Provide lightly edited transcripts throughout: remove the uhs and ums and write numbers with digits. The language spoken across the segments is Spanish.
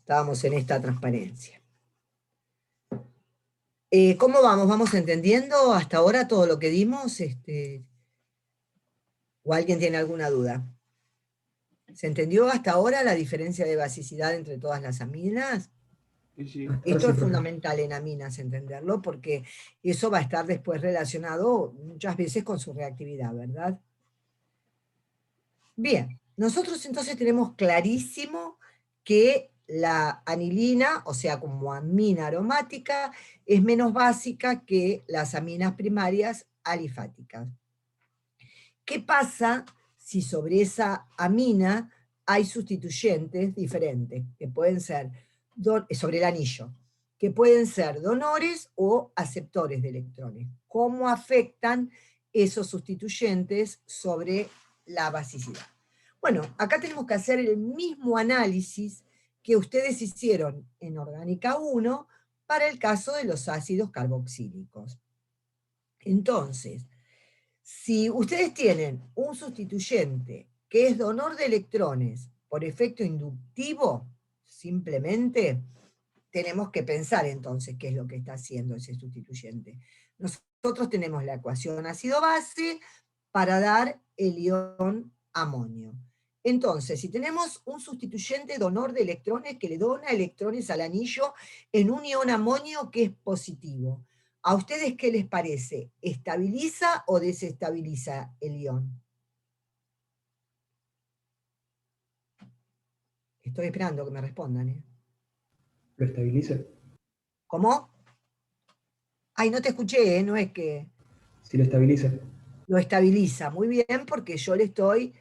Estábamos en esta transparencia. ¿Cómo vamos? ¿Vamos entendiendo hasta ahora todo lo que dimos? ¿O alguien tiene alguna duda? ¿Se entendió hasta ahora la diferencia de basicidad entre todas las aminas? Sí. Esto es fundamental en aminas entenderlo, porque eso va a estar después relacionado muchas veces con su reactividad, ¿verdad? Bien, nosotros entonces tenemos clarísimo que la anilina, o sea, como amina aromática, es menos básica que las aminas primarias alifáticas. ¿Qué pasa si sobre esa amina hay sustituyentes diferentes, que pueden ser, sobre el anillo, que pueden ser donores o aceptores de electrones? ¿Cómo afectan esos sustituyentes sobre la basicidad? Bueno, acá tenemos que hacer el mismo análisis que ustedes hicieron en Orgánica 1 para el caso de los ácidos carboxílicos. Entonces, si ustedes tienen un sustituyente que es donor de electrones por efecto inductivo, simplemente tenemos que pensar entonces qué es lo que está haciendo ese sustituyente. Nosotros tenemos la ecuación ácido-base para dar el ion amonio. Entonces, si tenemos un sustituyente donor de electrones que le dona electrones al anillo en un ion amonio que es positivo, ¿a ustedes qué les parece? ¿Estabiliza o desestabiliza el ion? Estoy esperando que me respondan, ¿eh? Lo estabiliza. ¿Cómo? Ay, no te escuché, ¿eh? No es que... Sí, lo estabiliza. Lo estabiliza, muy bien, porque yo le estoy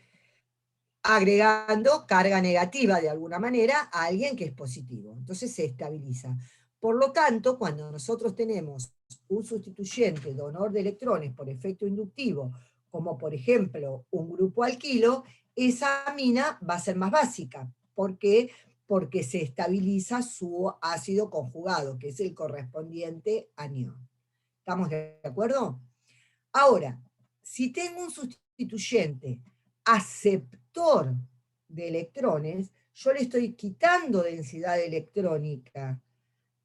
agregando carga negativa de alguna manera a alguien que es positivo. Entonces se estabiliza. Por lo tanto, cuando nosotros tenemos un sustituyente donor de electrones por efecto inductivo, como por ejemplo un grupo alquilo, esa amina va a ser más básica. ¿Por qué? Porque se estabiliza su ácido conjugado, que es el correspondiente anión. ¿Estamos de acuerdo? Ahora, si tengo un sustituyente aceptor de electrones, yo le estoy quitando densidad electrónica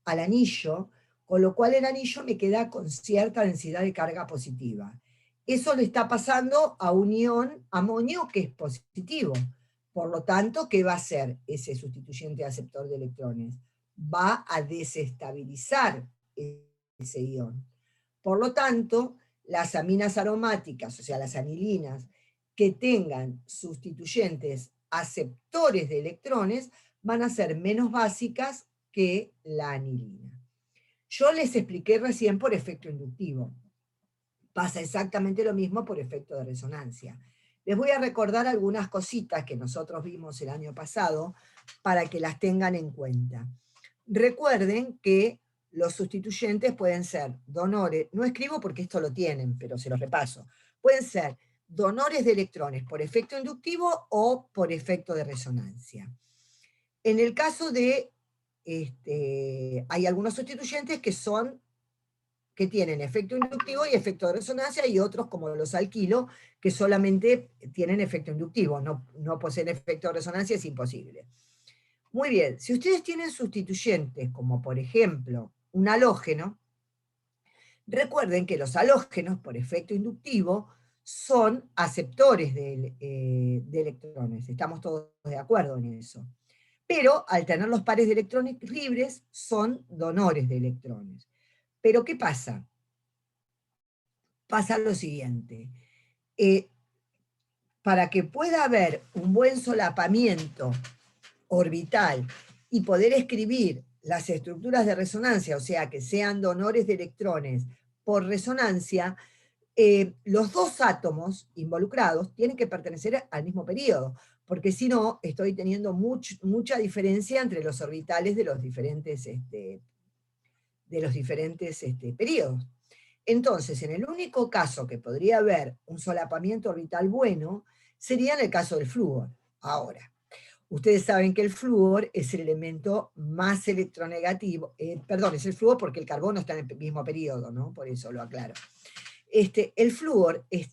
al anillo, con lo cual el anillo me queda con cierta densidad de carga positiva. Eso le está pasando a un ion amonio que es positivo. Por lo tanto, ¿qué va a hacer ese sustituyente aceptor de electrones? Va a desestabilizar ese ion. Por lo tanto, las aminas aromáticas, o sea, las anilinas, que tengan sustituyentes aceptores de electrones, van a ser menos básicas que la anilina. Yo les expliqué recién por efecto inductivo. Pasa exactamente lo mismo por efecto de resonancia. Les voy a recordar algunas cositas que nosotros vimos el año pasado para que las tengan en cuenta. Recuerden que los sustituyentes pueden ser donores, no escribo porque esto lo tienen, pero se los repaso, pueden ser donores de electrones por efecto inductivo o por efecto de resonancia. En el caso de, hay algunos sustituyentes que tienen efecto inductivo y efecto de resonancia, y otros, como los alquilo, que solamente tienen efecto inductivo, no poseen efecto de resonancia, es imposible. Muy bien, si ustedes tienen sustituyentes, como por ejemplo un halógeno, recuerden que los halógenos, por efecto inductivo, son aceptores de electrones. Estamos todos de acuerdo en eso. Pero al tener los pares de electrones libres, son donores de electrones. Pero ¿qué pasa? Pasa lo siguiente. Para que pueda haber un buen solapamiento orbital y poder escribir las estructuras de resonancia, o sea, que sean donores de electrones por resonancia, los dos átomos involucrados tienen que pertenecer al mismo periodo, porque si no, estoy teniendo mucha diferencia entre los orbitales de los diferentes, periodos. Entonces, en el único caso que podría haber un solapamiento orbital bueno, sería en el caso del flúor. Ahora, ustedes saben que el flúor es el elemento más electronegativo, perdón, es el flúor porque el carbono está en el mismo periodo, ¿no? Por eso lo aclaro. El flúor es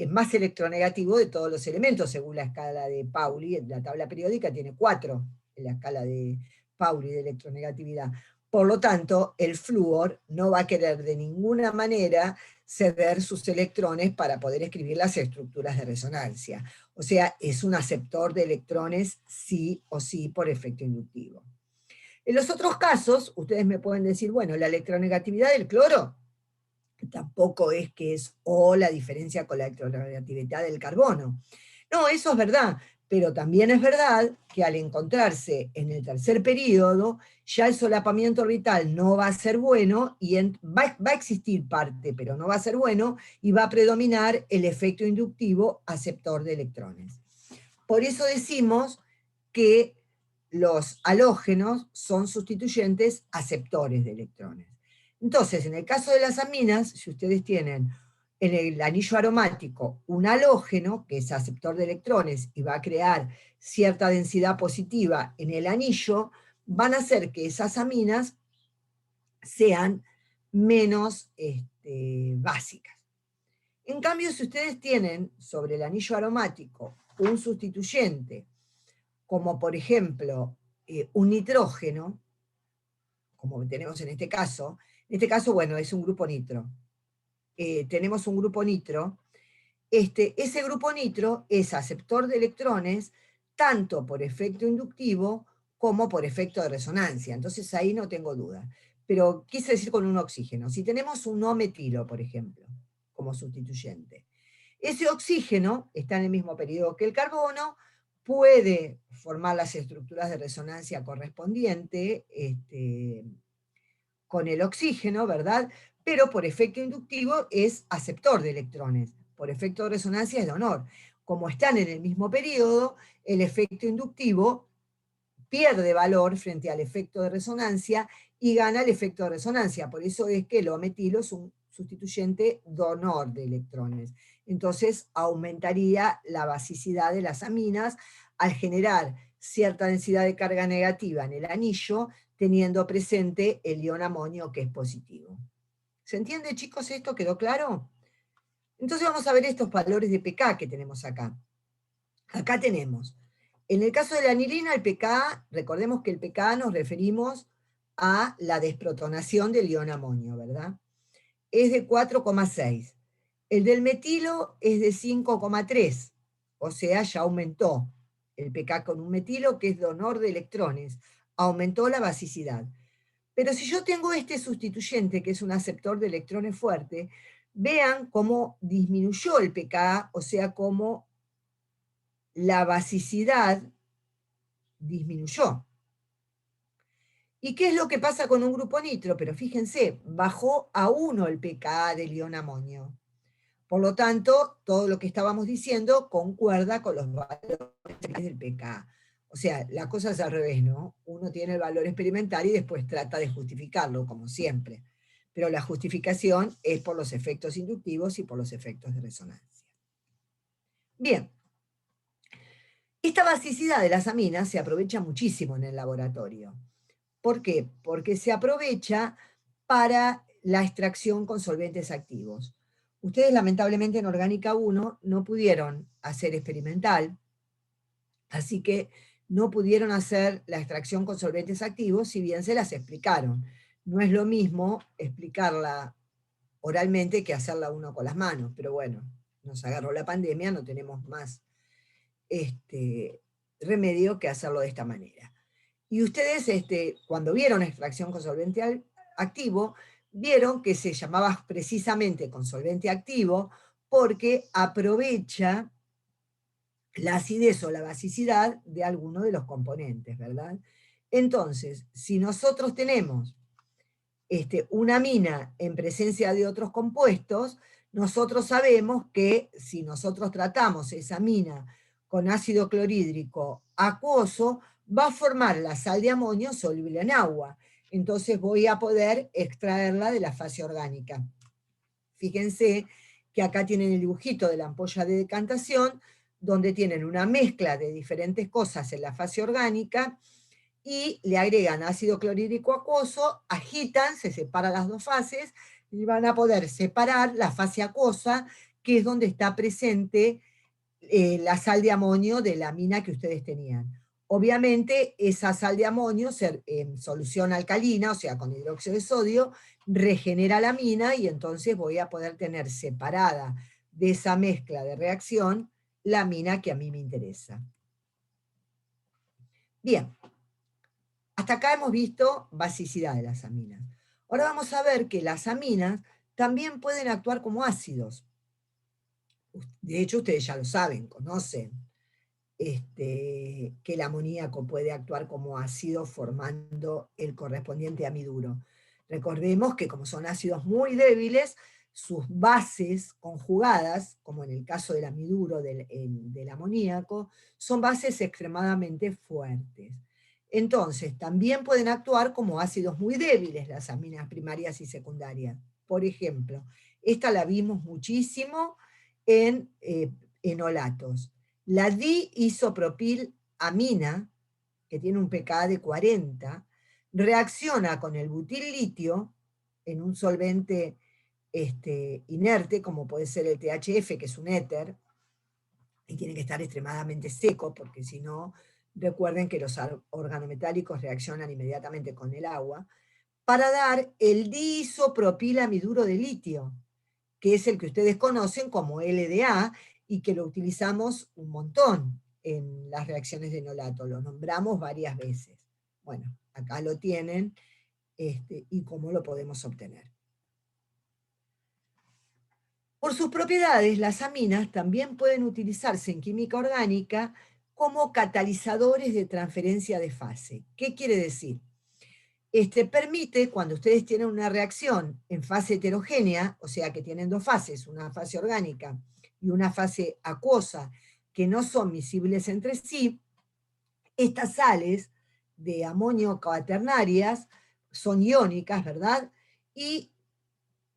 más electronegativo de todos los elementos, según la escala de Pauli. La tabla periódica tiene 4 en la escala de Pauli, de electronegatividad. Por lo tanto, el flúor no va a querer de ninguna manera ceder sus electrones para poder escribir las estructuras de resonancia. O sea, es un aceptor de electrones sí o sí por efecto inductivo. En los otros casos, ustedes me pueden decir, bueno, la electronegatividad del cloro tampoco es que es O la diferencia con la electronegatividad del carbono. No, eso es verdad, pero también es verdad que al encontrarse en el tercer período, ya el solapamiento orbital no va a ser bueno y va a existir parte, pero no va a ser bueno, y va a predominar el efecto inductivo aceptor de electrones. Por eso decimos que los halógenos son sustituyentes aceptores de electrones. Entonces, en el caso de las aminas, si ustedes tienen en el anillo aromático un halógeno, que es aceptor de electrones, y va a crear cierta densidad positiva en el anillo, van a hacer que esas aminas sean menos básicas. En cambio, si ustedes tienen sobre el anillo aromático un sustituyente, como por ejemplo un nitrógeno, como tenemos en este caso, bueno, es un grupo nitro. Tenemos un grupo nitro. Ese grupo nitro es aceptor de electrones tanto por efecto inductivo como por efecto de resonancia. Entonces ahí no tengo duda. Pero quise decir con un oxígeno. Si tenemos un no-metilo, por ejemplo, como sustituyente, ese oxígeno está en el mismo periodo que el carbono, puede formar las estructuras de resonancia correspondiente con el oxígeno, ¿verdad? Pero por efecto inductivo es aceptor de electrones, por efecto de resonancia es donor. Como están en el mismo periodo, el efecto inductivo pierde valor frente al efecto de resonancia y gana el efecto de resonancia. Por eso es que el O-metilo es un sustituyente donor de electrones. Entonces aumentaría la basicidad de las aminas al generar cierta densidad de carga negativa en el anillo, teniendo presente el ion amonio que es positivo. ¿Se entiende, chicos, esto? ¿Quedó claro? Entonces vamos a ver estos valores de pK que tenemos acá. Acá tenemos, en el caso de la anilina, el pK, recordemos que el pK nos referimos a la desprotonación del ion amonio, ¿verdad? Es de 4,6. El del metilo es de 5,3, o sea, ya aumentó el pK con un metilo que es donor de electrones, aumentó la basicidad. Pero si yo tengo este sustituyente, que es un aceptor de electrones fuerte, vean cómo disminuyó el pK, o sea, cómo la basicidad disminuyó. ¿Y qué es lo que pasa con un grupo nitro? Pero fíjense, bajó a 1 el pKa del ion amonio. Por lo tanto, todo lo que estábamos diciendo concuerda con los valores del pKa. O sea, la cosa es al revés, ¿no? Uno tiene el valor experimental y después trata de justificarlo, como siempre. Pero la justificación es por los efectos inductivos y por los efectos de resonancia. Bien. Esta basicidad de las aminas se aprovecha muchísimo en el laboratorio. ¿Por qué? Porque se aprovecha para la extracción con solventes activos. Ustedes lamentablemente en Orgánica 1 no pudieron hacer experimental, así que no pudieron hacer la extracción con solventes activos, si bien se las explicaron. No es lo mismo explicarla oralmente que hacerla uno con las manos, pero bueno, nos agarró la pandemia, no tenemos más remedio que hacerlo de esta manera. Y ustedes, cuando vieron extracción con solvente activo, vieron que se llamaba precisamente con solvente activo porque aprovecha la acidez o la basicidad de alguno de los componentes, ¿verdad? Entonces, si nosotros tenemos una amina en presencia de otros compuestos, nosotros sabemos que si nosotros tratamos esa amina con ácido clorhídrico acuoso, va a formar la sal de amonio soluble en agua. Entonces voy a poder extraerla de la fase orgánica. Fíjense que acá tienen el dibujito de la ampolla de decantación, donde tienen una mezcla de diferentes cosas en la fase orgánica, y le agregan ácido clorhídrico acuoso, agitan, se separan las dos fases, y van a poder separar la fase acuosa, que es donde está presente la sal de amonio de la amina que ustedes tenían. obviamente esa sal de amonio en solución alcalina, o sea, con hidróxido de sodio, regenera la amina y entonces voy a poder tener separada de esa mezcla de reacción la amina que a mí me interesa. Bien, hasta acá hemos visto basicidad de las aminas. Ahora vamos a ver que las aminas también pueden actuar como ácidos. De hecho, ustedes ya lo saben, conocen que el amoníaco puede actuar como ácido formando el correspondiente amiduro. Recordemos que como son ácidos muy débiles, sus bases conjugadas, como en el caso del amiduro del amoníaco, son bases extremadamente fuertes. Entonces, también pueden actuar como ácidos muy débiles las aminas primarias y secundarias. Por ejemplo, esta la vimos muchísimo en enolatos. La diisopropilamina, que tiene un pKa de 40, reacciona con el butil-litio en un solvente inerte, como puede ser el THF, que es un éter, y tiene que estar extremadamente seco, porque si no, recuerden que los organometálicos reaccionan inmediatamente con el agua, para dar el diisopropilamiduro de litio, que es el que ustedes conocen como LDA, y que lo utilizamos un montón en las reacciones de enolato, lo nombramos varias veces. Bueno, acá lo tienen, y cómo lo podemos obtener. Por sus propiedades, las aminas también pueden utilizarse en química orgánica como catalizadores de transferencia de fase. ¿Qué quiere decir? Permite, cuando ustedes tienen una reacción en fase heterogénea, o sea que tienen dos fases, una fase orgánica y una fase acuosa, que no son miscibles entre sí, estas sales de amonio cuaternarias son iónicas, ¿verdad? Y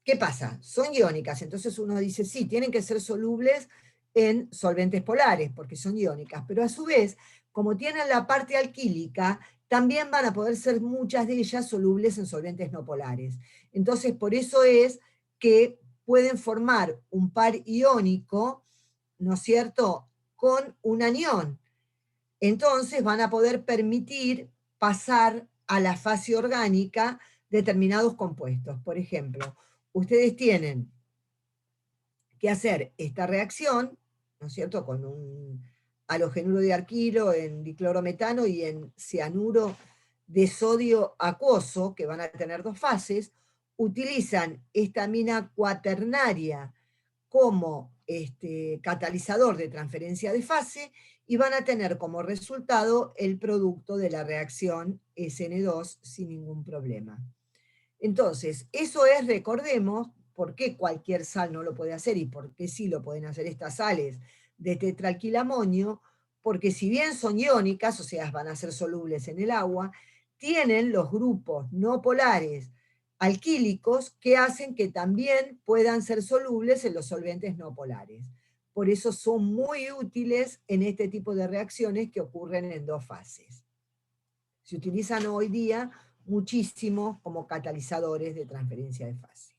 ¿qué pasa? Son iónicas, entonces uno dice, sí, tienen que ser solubles en solventes polares, porque son iónicas, pero a su vez, como tienen la parte alquílica, también van a poder ser muchas de ellas solubles en solventes no polares. Entonces, por eso es que pueden formar un par iónico, ¿no es cierto?, con un anión. Entonces van a poder permitir pasar a la fase orgánica determinados compuestos. Por ejemplo, ustedes tienen que hacer esta reacción, ¿no es cierto?, con un halogenuro de alquilo en diclorometano y en cianuro de sodio acuoso, que van a tener dos fases, utilizan esta amina cuaternaria como catalizador de transferencia de fase y van a tener como resultado el producto de la reacción SN2 sin ningún problema. Entonces, eso es, recordemos, por qué cualquier sal no lo puede hacer y por qué sí lo pueden hacer estas sales de tetralquilamonio, porque si bien son iónicas, o sea, van a ser solubles en el agua, tienen los grupos no polares alquílicos que hacen que también puedan ser solubles en los solventes no polares. Por eso son muy útiles en este tipo de reacciones que ocurren en dos fases. Se utilizan hoy día muchísimo como catalizadores de transferencia de fase.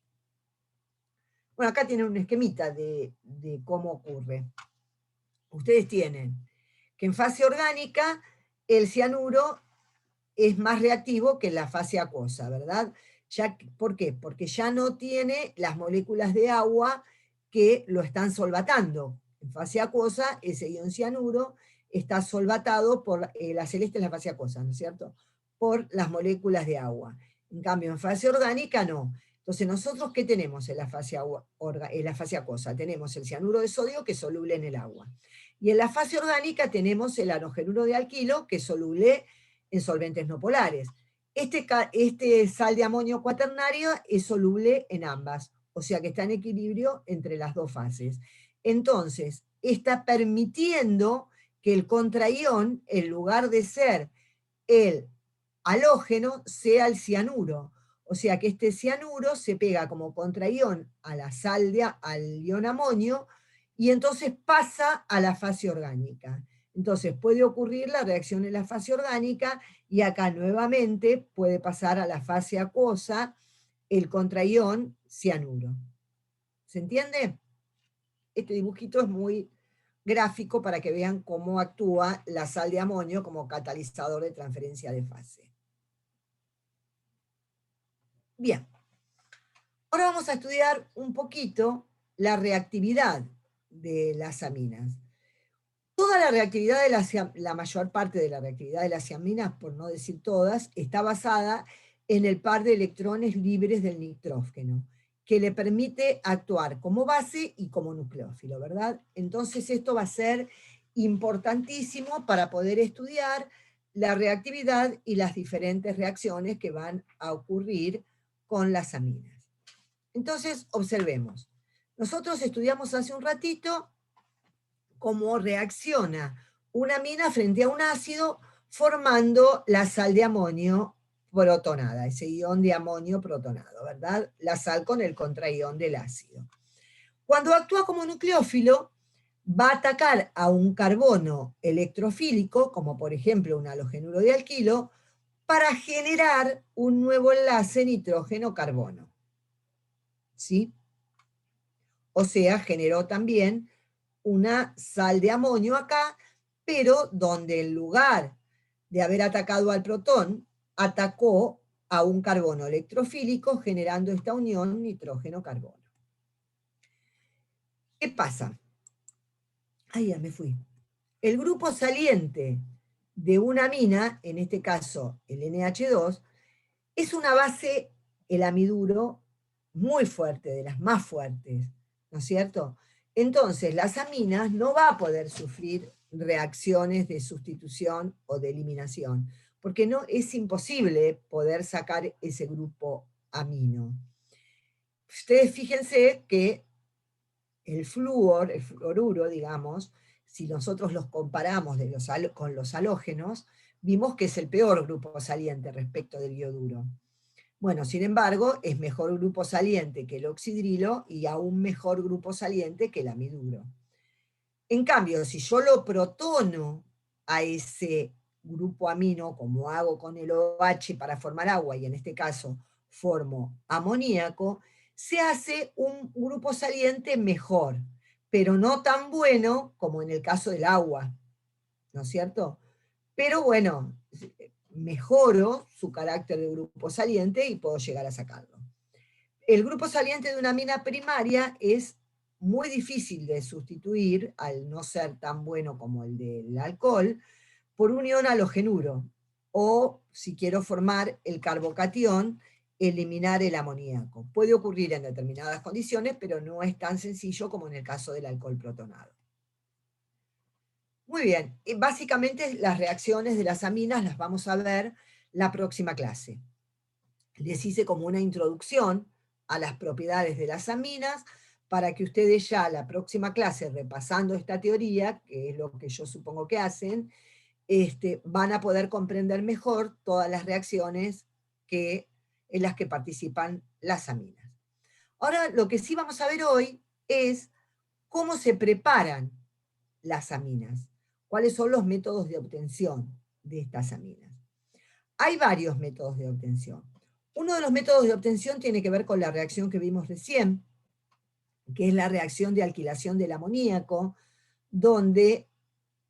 Bueno, acá tienen un esquemita de cómo ocurre. Ustedes tienen que en fase orgánica el cianuro es más reactivo que en la fase acuosa, ¿verdad? ¿Por qué? Porque ya no tiene las moléculas de agua que lo están solvatando. En fase acuosa, ese ion cianuro está solvatado por, la celeste en la fase acuosa, ¿no es cierto?, por las moléculas de agua. En cambio, en fase orgánica no. Entonces, ¿nosotros qué tenemos en la fase acuosa? Tenemos el cianuro de sodio, que es soluble en el agua. Y en la fase orgánica tenemos el halogenuro de alquilo, que es soluble en solventes no polares. Este sal de amonio cuaternario es soluble en ambas, o sea que está en equilibrio entre las dos fases. Entonces, está permitiendo que el contraión, en lugar de ser el halógeno, sea el cianuro. O sea que este cianuro se pega como contraión a la sal al ion amonio y entonces pasa a la fase orgánica. Entonces puede ocurrir la reacción en la fase orgánica y acá nuevamente puede pasar a la fase acuosa el contraión cianuro. ¿Se entiende? Este dibujito es muy gráfico para que vean cómo actúa la sal de amonio como catalizador de transferencia de fase. Bien, ahora vamos a estudiar un poquito la reactividad de las aminas. Toda la reactividad de la mayor parte de la reactividad de las aminas, por no decir todas, está basada en el par de electrones libres del nitrógeno, que le permite actuar como base y como nucleófilo, ¿verdad? Entonces esto va a ser importantísimo para poder estudiar la reactividad y las diferentes reacciones que van a ocurrir con las aminas. Entonces, observemos. Nosotros estudiamos hace un ratito cómo reacciona una amina frente a un ácido formando la sal de amonio protonada, ese ion de amonio protonado, ¿verdad? La sal con el contraión del ácido. Cuando actúa como nucleófilo, va a atacar a un carbono electrofílico, como por ejemplo un halogenuro de alquilo, para generar un nuevo enlace nitrógeno-carbono. ¿Sí? O sea, generó también una sal de amonio acá, pero donde en lugar de haber atacado al protón, atacó a un carbono electrofílico, generando esta unión nitrógeno-carbono. ¿Qué pasa? Ahí ya me fui. El grupo saliente de una amina, en este caso el NH2, es una base, el amiduro, muy fuerte, de las más fuertes, ¿no es cierto? Entonces, las aminas no va a poder sufrir reacciones de sustitución o de eliminación, porque no, es imposible poder sacar ese grupo amino. Ustedes fíjense que el flúor, el fluoruro, digamos, si nosotros los comparamos con los halógenos, vimos que es el peor grupo saliente respecto del ioduro. Bueno, sin embargo, es mejor grupo saliente que el oxidrilo y aún mejor grupo saliente que el amiduro. En cambio, si yo lo protono a ese grupo amino, como hago con el OH para formar agua, y en este caso formo amoníaco, se hace un grupo saliente mejor, pero no tan bueno como en el caso del agua, ¿no es cierto? Pero bueno, mejoro su carácter de grupo saliente y puedo llegar a sacarlo. El grupo saliente de una amina primaria es muy difícil de sustituir, al no ser tan bueno como el del alcohol, por un ion halogenuro, o si quiero formar el carbocatión, eliminar el amoníaco. Puede ocurrir en determinadas condiciones, pero no es tan sencillo como en el caso del alcohol protonado. Muy bien, básicamente las reacciones de las aminas las vamos a ver la próxima clase. Les hice como una introducción a las propiedades de las aminas para que ustedes ya la próxima clase, repasando esta teoría, que es lo que yo supongo que hacen, van a poder comprender mejor todas las reacciones en las que participan las aminas. Ahora, lo que sí vamos a ver hoy es cómo se preparan las aminas, cuáles son los métodos de obtención de estas aminas. Hay varios métodos de obtención. Uno de los métodos de obtención tiene que ver con la reacción que vimos recién, que es la reacción de alquilación del amoníaco, donde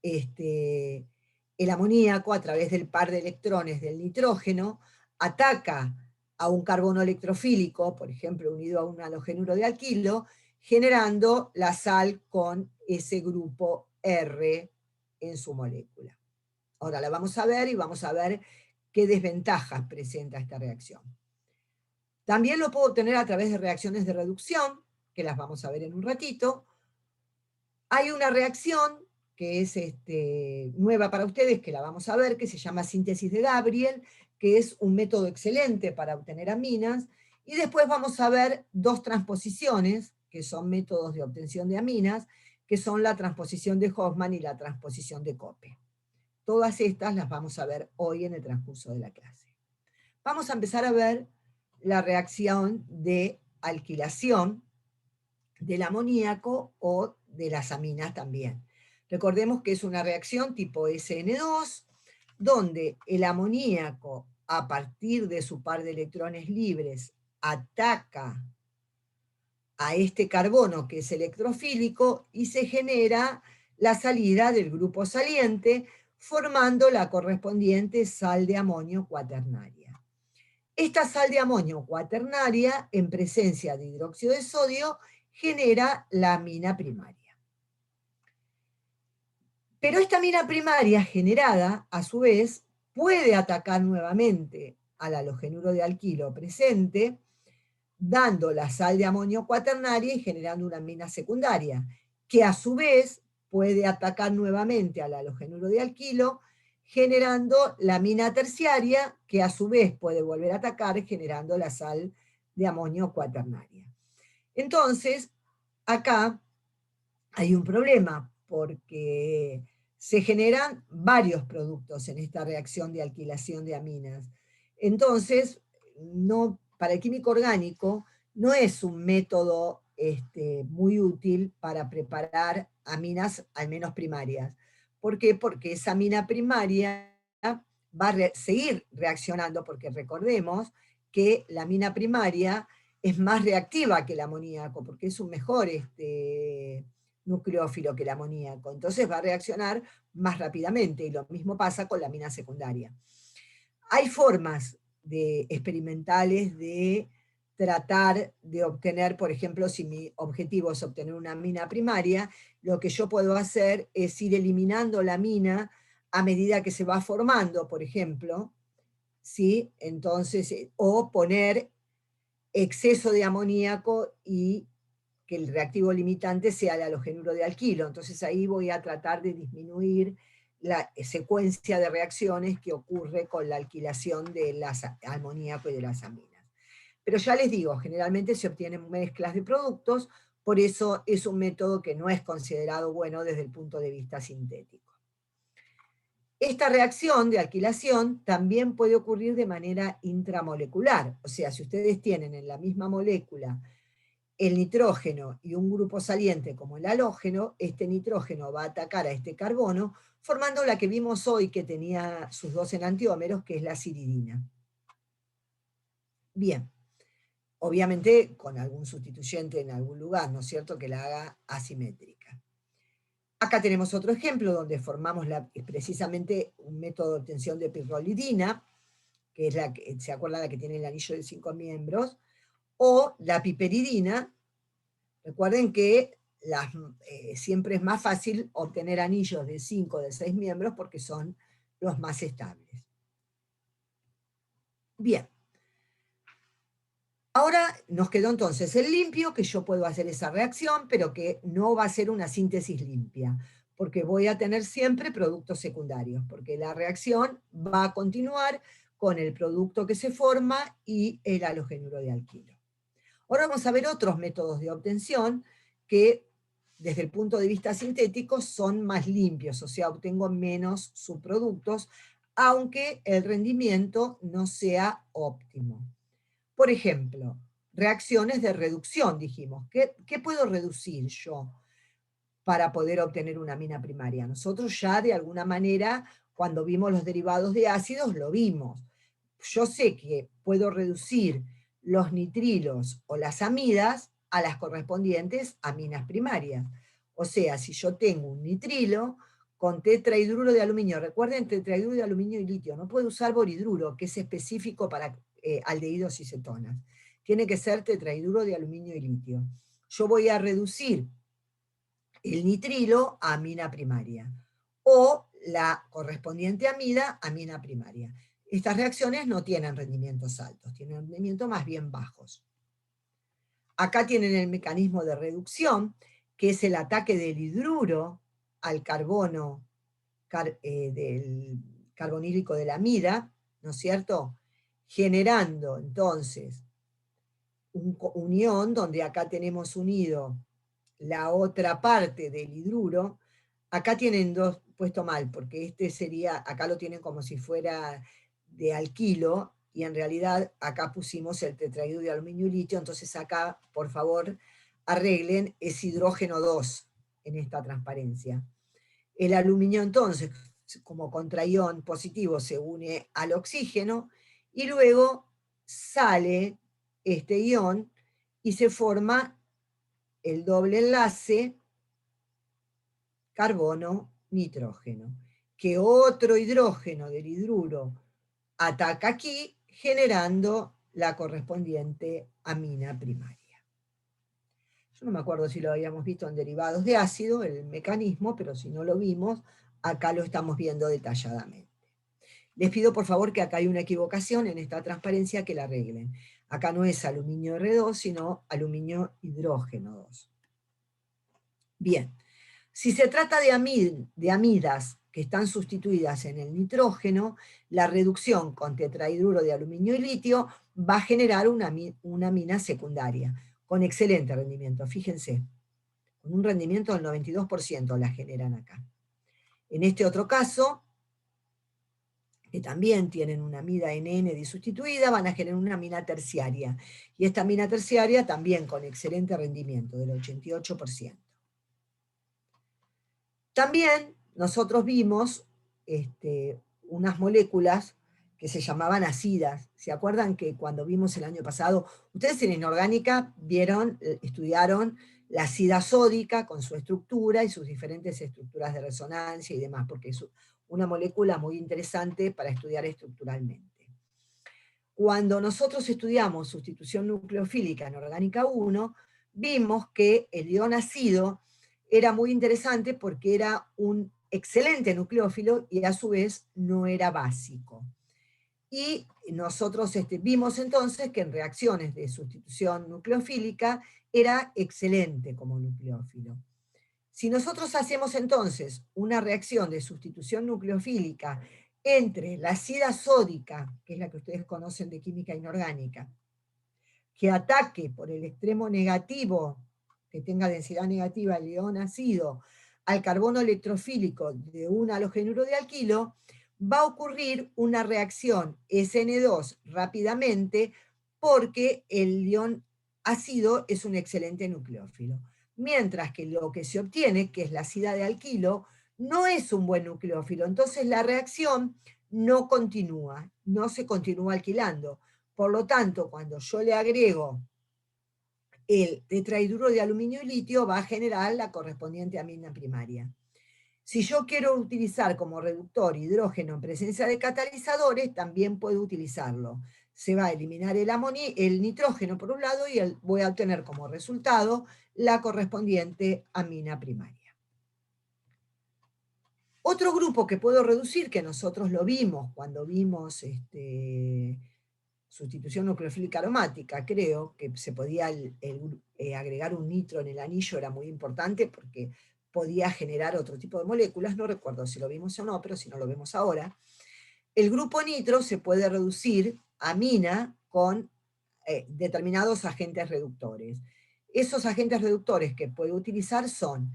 el amoníaco, a través del par de electrones del nitrógeno, ataca a un carbono electrofílico, por ejemplo, unido a un halogenuro de alquilo, generando la sal con ese grupo R en su molécula. Ahora la vamos a ver y vamos a ver qué desventajas presenta esta reacción. También lo puedo obtener a través de reacciones de reducción, que las vamos a ver en un ratito. Hay una reacción que es nueva para ustedes, que la vamos a ver, que se llama síntesis de Gabriel, que es un método excelente para obtener aminas. Y después vamos a ver dos transposiciones, que son métodos de obtención de aminas, que son la transposición de Hofmann y la transposición de Cope. Todas estas las vamos a ver hoy en el transcurso de la clase. Vamos a empezar a ver la reacción de alquilación del amoníaco o de las aminas también. Recordemos que es una reacción tipo SN2, donde el amoníaco, a partir de su par de electrones libres, ataca a este carbono que es electrofílico y se genera la salida del grupo saliente, formando la correspondiente sal de amonio cuaternaria. Esta sal de amonio cuaternaria, en presencia de hidróxido de sodio, genera la amina primaria. Pero esta amina primaria generada, a su vez, puede atacar nuevamente al halogenuro de alquilo presente, dando la sal de amonio cuaternaria y generando una amina secundaria, que a su vez puede atacar nuevamente al halogenuro de alquilo, generando la amina terciaria, que a su vez puede volver a atacar generando la sal de amonio cuaternaria. Entonces, acá hay un problema, porque se generan varios productos en esta reacción de alquilación de aminas. Entonces, para el químico orgánico no es un método muy útil para preparar aminas, al menos primarias. ¿Por qué? Porque esa amina primaria va a seguir reaccionando, porque recordemos que la amina primaria es más reactiva que el amoníaco, porque es un mejor nucleófilo que el amoníaco. Entonces va a reaccionar más rápidamente, y lo mismo pasa con la amina secundaria. Hay formas experimentales de tratar de obtener, por ejemplo, si mi objetivo es obtener una amina primaria, lo que yo puedo hacer es ir eliminando la amina a medida que se va formando, por ejemplo, ¿sí? Entonces, o poner exceso de amoníaco y que el reactivo limitante sea el halogenuro de alquilo. Entonces ahí voy a tratar de disminuir la secuencia de reacciones que ocurre con la alquilación del amoníaco y de las aminas. Pero ya les digo, generalmente se obtienen mezclas de productos, por eso es un método que no es considerado bueno desde el punto de vista sintético. Esta reacción de alquilación también puede ocurrir de manera intramolecular, o sea, si ustedes tienen en la misma molécula el nitrógeno y un grupo saliente como el halógeno, este nitrógeno va a atacar a este carbono, formando la que vimos hoy que tenía sus dos enantiómeros, que es la ciridina. Bien, obviamente con algún sustituyente en algún lugar, ¿no es cierto?, que la haga asimétrica. Acá tenemos otro ejemplo donde formamos precisamente un método de obtención de pirrolidina, que es la que, ¿se acuerdan la que tiene el anillo de 5 miembros? O la piperidina. Recuerden que siempre es más fácil obtener anillos de 5 o de 6 miembros porque son los más estables. Bien. Ahora nos quedó entonces el limpio, que yo puedo hacer esa reacción, pero que no va a ser una síntesis limpia, porque voy a tener siempre productos secundarios, porque la reacción va a continuar con el producto que se forma y el halogenuro de alquilo. Ahora vamos a ver otros métodos de obtención que, desde el punto de vista sintético, son más limpios, o sea, obtengo menos subproductos, aunque el rendimiento no sea óptimo. Por ejemplo, reacciones de reducción, dijimos. ¿Qué puedo reducir yo para poder obtener una amina primaria? Nosotros ya de alguna manera, cuando vimos los derivados de ácidos, lo vimos. Yo sé que puedo reducir los nitrilos o las amidas a las correspondientes aminas primarias. O sea, si yo tengo un nitrilo con tetrahidruro de aluminio, recuerden, tetrahidruro de aluminio y litio, no puedo usar boridruro, que es específico para aldehídos y cetonas. Tiene que ser tetrahidruro de aluminio y litio. Yo voy a reducir el nitrilo a amina primaria, o la correspondiente amida, amina primaria. Estas reacciones no tienen rendimientos altos, tienen rendimientos más bien bajos. Acá tienen el mecanismo de reducción, que es el ataque del hidruro al carbono del carbonílico de la amida, ¿no es cierto?, generando entonces un ion, donde acá tenemos unido la otra parte del hidruro. Acá tienen dos, puesto mal, porque este sería, acá lo tienen como si fuera de alquilo, y en realidad acá pusimos el tetrahidruro de aluminio y litio, entonces acá, por favor, arreglen, es hidrógeno 2 en esta transparencia. El aluminio entonces, como contraión positivo, se une al oxígeno, y luego sale este ion y se forma el doble enlace carbono, nitrógeno, que otro hidrógeno del hidruro ataca aquí, generando la correspondiente amina primaria. Yo no me acuerdo si lo habíamos visto en derivados de ácido, el mecanismo, pero si no lo vimos, acá lo estamos viendo detalladamente. Les pido por favor que acá hay una equivocación en esta transparencia, que la arreglen. Acá no es aluminio R2, sino aluminio hidrógeno 2. Bien, si se trata de amidas que están sustituidas en el nitrógeno, la reducción con tetrahidruro de aluminio y litio va a generar una amina secundaria, con excelente rendimiento, fíjense, con un rendimiento del 92% la generan acá. En este otro caso, que también tienen una amida NN disustituida, van a generar una amina terciaria. Y esta amina terciaria también con excelente rendimiento, del 88%. También nosotros vimos unas moléculas que se llamaban acidas. ¿Se acuerdan que cuando vimos el año pasado, ustedes en inorgánica estudiaron la acida sódica con su estructura y sus diferentes estructuras de resonancia y demás, porque es una molécula muy interesante para estudiar estructuralmente. Cuando nosotros estudiamos sustitución nucleofílica en orgánica 1, vimos que el ion ácido era muy interesante porque era un excelente nucleófilo y a su vez no era básico. Y nosotros vimos entonces que en reacciones de sustitución nucleofílica era excelente como nucleófilo. Si nosotros hacemos entonces una reacción de sustitución nucleofílica entre la acida sódica, que es la que ustedes conocen de química inorgánica, que ataque por el extremo negativo, que tenga densidad negativa el ion ácido, al carbono electrofílico de un halogenuro de alquilo, va a ocurrir una reacción SN2 rápidamente, porque el ion ácido es un excelente nucleófilo. Mientras que lo que se obtiene, que es la acida de alquilo, no es un buen nucleófilo. Entonces la reacción no continúa, no se continúa alquilando. Por lo tanto, cuando yo le agrego el tetrahidruro de aluminio y litio, va a generar la correspondiente amina primaria. Si yo quiero utilizar como reductor hidrógeno en presencia de catalizadores, también puedo utilizarlo. Se va a eliminar el nitrógeno por un lado y voy a obtener como resultado la correspondiente amina primaria. Otro grupo que puedo reducir, que nosotros lo vimos cuando vimos sustitución nucleofílica aromática, creo que se podía agregar un nitro en el anillo, era muy importante porque podía generar otro tipo de moléculas, no recuerdo si lo vimos o no, pero si no lo vemos ahora. El grupo nitro se puede reducir a amina con determinados agentes reductores. Esos agentes reductores que puede utilizar son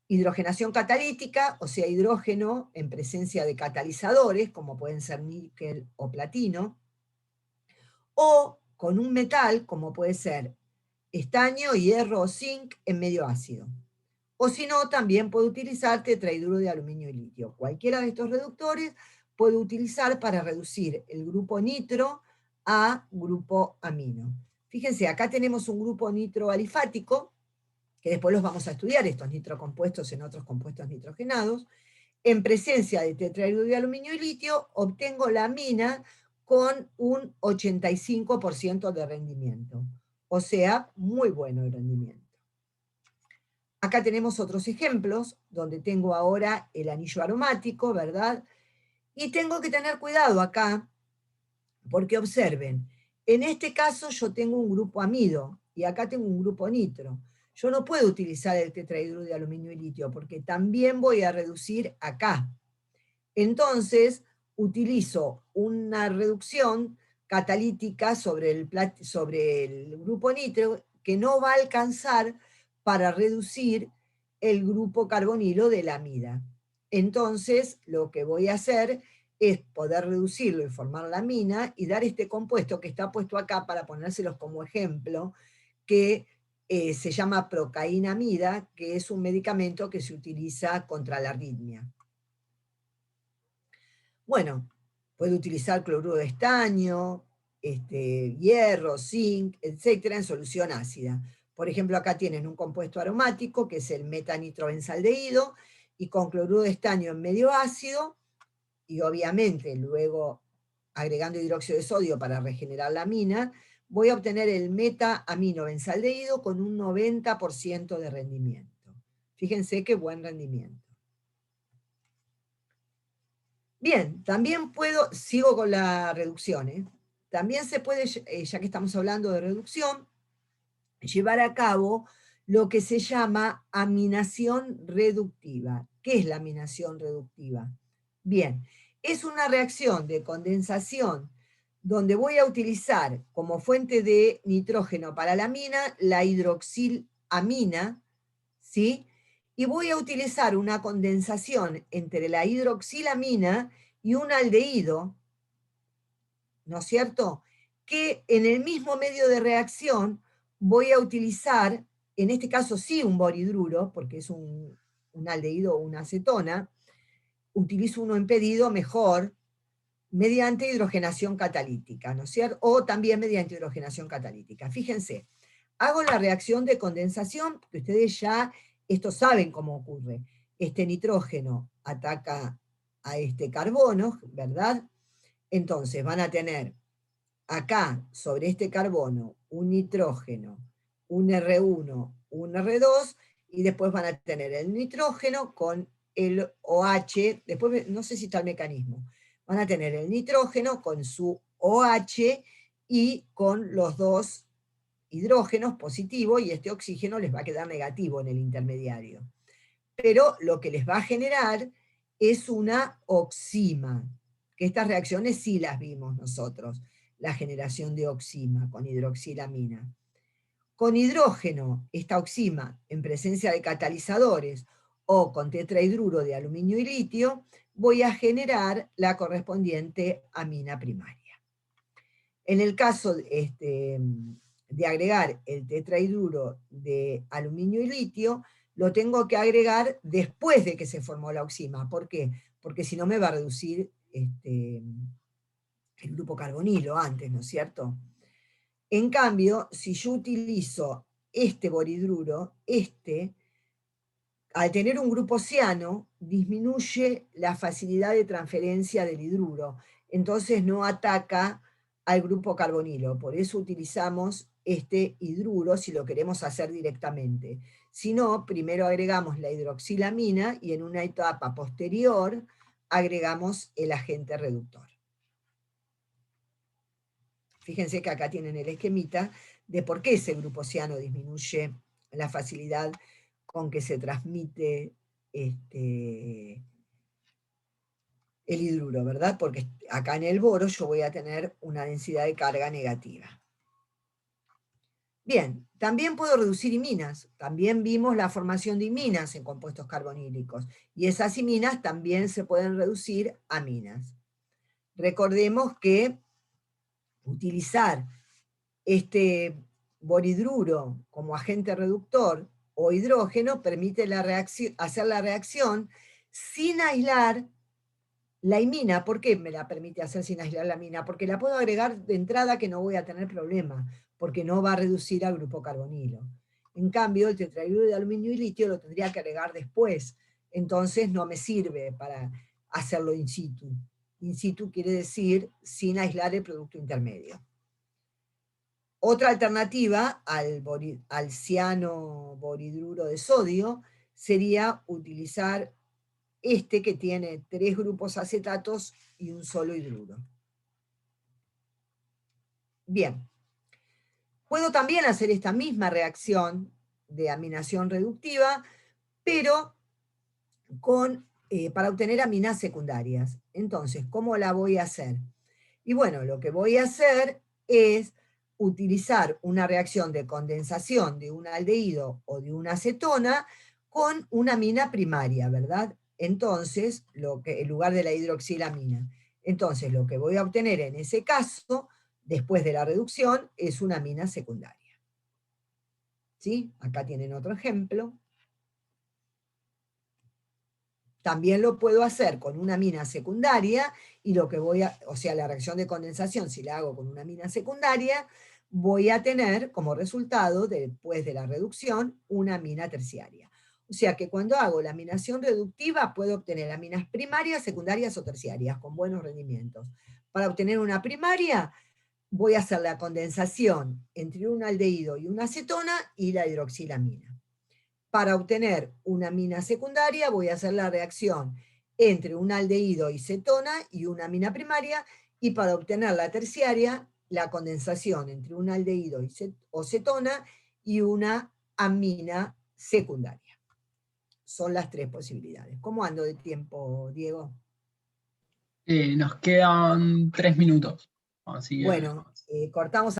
hidrogenación catalítica, o sea, hidrógeno en presencia de catalizadores, como pueden ser níquel o platino, o con un metal, como puede ser estaño, hierro o zinc en medio ácido. O si no, también puede utilizar tetrahidruro de aluminio y litio. Cualquiera de estos reductores puede utilizar para reducir el grupo nitro a grupo amino. Fíjense, acá tenemos un grupo nitro alifático, que después los vamos a estudiar, estos nitrocompuestos en otros compuestos nitrogenados. En presencia de tetrahidruro de aluminio y litio, obtengo la amina con un 85% de rendimiento. O sea, muy bueno el rendimiento. Acá tenemos otros ejemplos, donde tengo ahora el anillo aromático, ¿verdad? Y tengo que tener cuidado acá, porque observen, en este caso yo tengo un grupo amido, y acá tengo un grupo nitro. Yo no puedo utilizar el tetrahidruro de aluminio y litio, porque también voy a reducir acá. Entonces, utilizo una reducción catalítica sobre el grupo nitro que no va a alcanzar para reducir el grupo carbonilo de la amida. Entonces, lo que voy a hacer es poder reducirlo y formar la amina y dar este compuesto que está puesto acá para ponérselos como ejemplo, que se llama procainamida, que es un medicamento que se utiliza contra la arritmia. Bueno, puede utilizar cloruro de estaño, hierro, zinc, etcétera, en solución ácida. Por ejemplo, acá tienen un compuesto aromático, que es el metanitrobenzaldehído, y con cloruro de estaño en medio ácido, y obviamente luego agregando hidróxido de sodio para regenerar la amina, voy a obtener el meta-amino-benzaldehído con un 90% de rendimiento. Fíjense qué buen rendimiento. Bien, también sigo con la reducción, también se puede, ya que estamos hablando de reducción, llevar a cabo lo que se llama aminación reductiva. ¿Qué es la aminación reductiva? Bien, es una reacción de condensación donde voy a utilizar como fuente de nitrógeno para la amina la hidroxilamina, ¿sí? Y voy a utilizar una condensación entre la hidroxilamina y un aldehído, ¿no es cierto? Que en el mismo medio de reacción voy a utilizar, en este caso sí un boridruro, porque es un aldehído o una acetona, utilizo uno impedido mejor, mediante hidrogenación catalítica, ¿no es cierto? O también mediante hidrogenación catalítica. Fíjense, hago la reacción de condensación, que ustedes ya esto saben cómo ocurre. Este nitrógeno ataca a este carbono, ¿verdad? Entonces van a tener acá, sobre este carbono, un nitrógeno, un R1, un R2, y después van a tener el nitrógeno con el OH, después no sé si está el mecanismo, van a tener el nitrógeno con su OH y con los dos hidrógenos positivos, y este oxígeno les va a quedar negativo en el intermediario. Pero lo que les va a generar es una oxima, que estas reacciones sí las vimos nosotros, la generación de oxima con hidroxilamina. Con hidrógeno, esta oxima, en presencia de catalizadores o con tetrahidruro de aluminio y litio, voy a generar la correspondiente amina primaria. En el caso de agregar el tetrahidruro de aluminio y litio, lo tengo que agregar después de que se formó la oxima. ¿Por qué? Porque si no me va a reducir el grupo carbonilo antes, ¿no es cierto? En cambio, si yo utilizo este boridruro, al tener un grupo ciano, disminuye la facilidad de transferencia del hidruro, entonces no ataca al grupo carbonilo, por eso utilizamos este hidruro si lo queremos hacer directamente. Si no, primero agregamos la hidroxilamina y en una etapa posterior agregamos el agente reductor. Fíjense que acá tienen el esquemita de por qué ese grupo ciano disminuye la facilidad con que se transmite el hidruro, ¿verdad? Porque acá en el boro yo voy a tener una densidad de carga negativa. Bien, también puedo reducir iminas. También vimos la formación de iminas en compuestos carbonílicos. Y esas iminas también se pueden reducir a aminas. Recordemos que utilizar este boridruro como agente reductor o hidrógeno permite hacer la reacción sin aislar la imina. ¿Por qué me la permite hacer sin aislar la amina? Porque la puedo agregar de entrada que no voy a tener problema, porque no va a reducir al grupo carbonilo. En cambio, el tetrahidruro de aluminio y litio lo tendría que agregar después, entonces no me sirve para hacerlo in situ. In situ quiere decir sin aislar el producto intermedio. Otra alternativa al ciano boridruro de sodio sería utilizar que tiene 3 grupos acetatos y un solo hidruro. Bien. Puedo también hacer esta misma reacción de aminación reductiva, pero para obtener aminas secundarias. Entonces, ¿cómo la voy a hacer? Y bueno, lo que voy a hacer es utilizar una reacción de condensación de un aldehído o de una acetona con una amina primaria, ¿verdad? Entonces, en lugar de la hidroxilamina. Entonces, lo que voy a obtener en ese caso, después de la reducción, es una amina secundaria. ¿Sí? Acá tienen otro ejemplo. También lo puedo hacer con una amina secundaria, y o sea, la reacción de condensación, si la hago con una amina secundaria, voy a tener como resultado, después de la reducción, una amina terciaria. O sea que cuando hago la aminación reductiva puedo obtener aminas primarias, secundarias o terciarias con buenos rendimientos. Para obtener una primaria voy a hacer la condensación entre un aldehído y una acetona y la hidroxilamina. Para obtener una amina secundaria voy a hacer la reacción entre un aldehído y cetona y una amina primaria, y para obtener la terciaria, la condensación entre un aldehído o cetona y una amina secundaria. Son las tres posibilidades. ¿Cómo ando de tiempo, Diego? Nos quedan 3 minutos. Así que... Bueno, cortamos